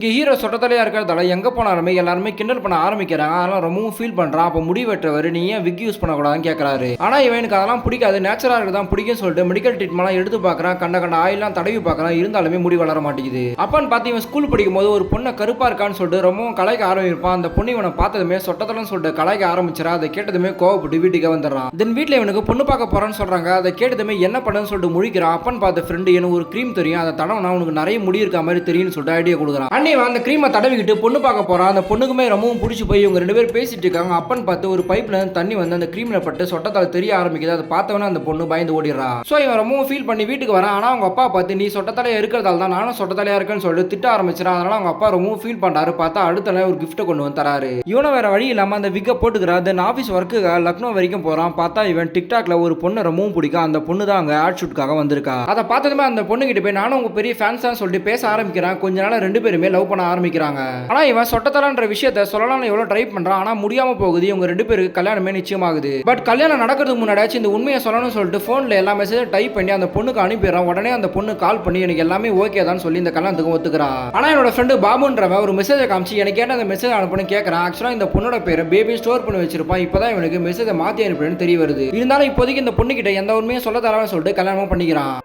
இங்க ஹீரோ சொட்டத்தலையா இருக்கிறதால எங்க போனாலுமே எல்லாருமே கிண்டல் பண்ண ஆரம்பிக்கிறாங்க. அதெல்லாம் ரொம்பவும் ஃபீல் பண்றான். அப்ப முடி வெட்டுறவர் நீ ஏன் விக் யூஸ் பண்ணக்கூடாதுன்னு கேட்கறாரு. ஆனா இவனுக்கு அதெல்லாம் பிடிக்காது. நேச்சுரலா தான் பிடிக்கும்னு சொல்லிட்டு மெடிக்கல் ட்ரீட்மெண்ட்லாம் எடுத்து பார்க்கறான். கண்ட கண்ட ஆயிலாம் தடவி பார்க்கறான். இருந்தாலுமே முடி வளர மாட்டேங்குது. அப்பன்னு பார்த்து இவன் ஸ்கூல் படிக்கும் போது ஒரு பொண்ணை கருப்பா இருக்கான்னு சொல்லிட்டு ரொம்பவும் கலாய்க்க ஆரம்பிப்பான். அந்த பொண்ணு இவனை பார்த்ததுமே சொட்டத்தலன்னு சொல்லிட்டு கலாய்க்க ஆரம்பிச்சிடா. அதை கேட்டதுமே கோவப்பட்டு வீட்டுக்கு வந்துடுறான். தென் வீட்டுல இவனுக்கு பொண்ணு பார்க்க போறான்னு சொல்றாங்க. அதை கேட்டதுமே என்ன பண்ணுன்னு சொல்லிட்டு முழிக்கிறான். அப்பன்னு பார்த்த ஃப்ரெண்டு எனக்கு ஒரு க்ரீம் தெரியும், அதை தடவுனா உனக்கு நிறைய முடி இருக்க மாதிரி தெரியும்னு சொல்லிட்டு ஐடியா கொடுக்குறான். அண்ணி அந்த க்ரீமை தடவிக்கிட்டு பொண்ணு பார்க்க போறான். அந்த பொண்ணுக்குமே ரொம்பவும் பிடிச்சி போய் இவங்க ரெண்டு பேரும் பேசிட்டு இருக்காங்க. அப்பன்னு பார்த்து ஒரு பைப்ல இருந்து தண்ணி வந்து அந்த க்ரீம்ல பட்டு சொட்டத்தால தெரிய ஆரம்பிக்குது. அதை பார்த்தவன அந்த பொண்ணு பயந்து ஓடிடுறா. சோ இவன் ரொம்பவும் ஃபீல் பண்ணி வீட்டுக்கு வரான். ஆனா அவங்க அப்பா பார்த்து நீ சொட்டத்தாலே இருக்கிறதால தான் நானும் சொட்டத்தாலையா இருக்கேன்னு சொல்லிட்டு திட்ட ஆரம்பிச்சிடான். அதனால அவங்க அப்பா ரொம்பவும் ஃபீல் பண்றாரு. பார்த்தா அடுத்த நாள் ஒரு கிஃப்ட் கொண்டு வந்து தராரு. இவனும் வேற வழி இல்லாம அந்த விக்க போட்டுக்கிறா. தென் ஆபீஸ் ஒர்க்குக்காக லக்னோ வரைக்கும் போறான். பார்த்தா இவன் டிக்டாக்ல ஒரு பொண்ணு ரொம்பவும் பிடிக்கும். அந்த பொண்ணு தான் அங்க ஆட் ஷூட்காக வந்திருக்கா. அதை பார்த்ததுமே அந்த பொண்ணு கிட்ட போய் நானும் உங்க பெரிய ஃபேன்ஸ் தான் சொல்லிட்டு பேச ஆரம்பிக்கிறான். கொஞ்ச நாள் ரெண்டு பேருமே லவ் பண்ண ஆரம்பிக்கிறாங்க. ஆனா இவன் சொட்டத்தலன்ற விஷயத்தை சொல்லலாம் எவ்வளவு ட்ரை பண்றான். ஆனா முடியாம போகுது. இவங்க ரெண்டு பேருக்கு கல்யாணமே நிச்சயமாகுது. பட் கல்யாணம் நடக்கிறதுக்கு முன்னாடி இந்த உண்மையை சொல்லணும்னு சொல்லிட்டு போன்ல எல்லா மெசேஜ் டைப் பண்ணி அந்த பொண்ணுக்கு அனுப்பிடுறான். உடனே அந்த பொண்ணு கால் பண்ணி எனக்கு எல்லாமே ஓகே தான் சொல்லி இந்த கல்யாணத்துக்கு ஒத்துக்கிறா. ஆனா என்னோட ஃப்ரெண்டு பாபுன்றவன் ஒரு மெசேஜை காமிச்சு எனக்கு ஏன் அந்த மெசேஜ் அனுப்பணும்னு கேட்கறான். ஆக்சுவலா இந்த பொண்ணோட பேரை பேபி ஸ்டோர் பண்ணி வச்சிருப்பான். இப்பதான் இவனுக்கு மெசேஜை மாத்தி அனுப்பிடுன்னு தெரிய வருது. இருந்தாலும் இப்போதைக்கு இந்த பொண்ணு கிட்ட எந்த உண்மையும் சொல்ல தரான்னு சொல்லிட்டு கல்யாணமும் பண்ணிக்கிறான்.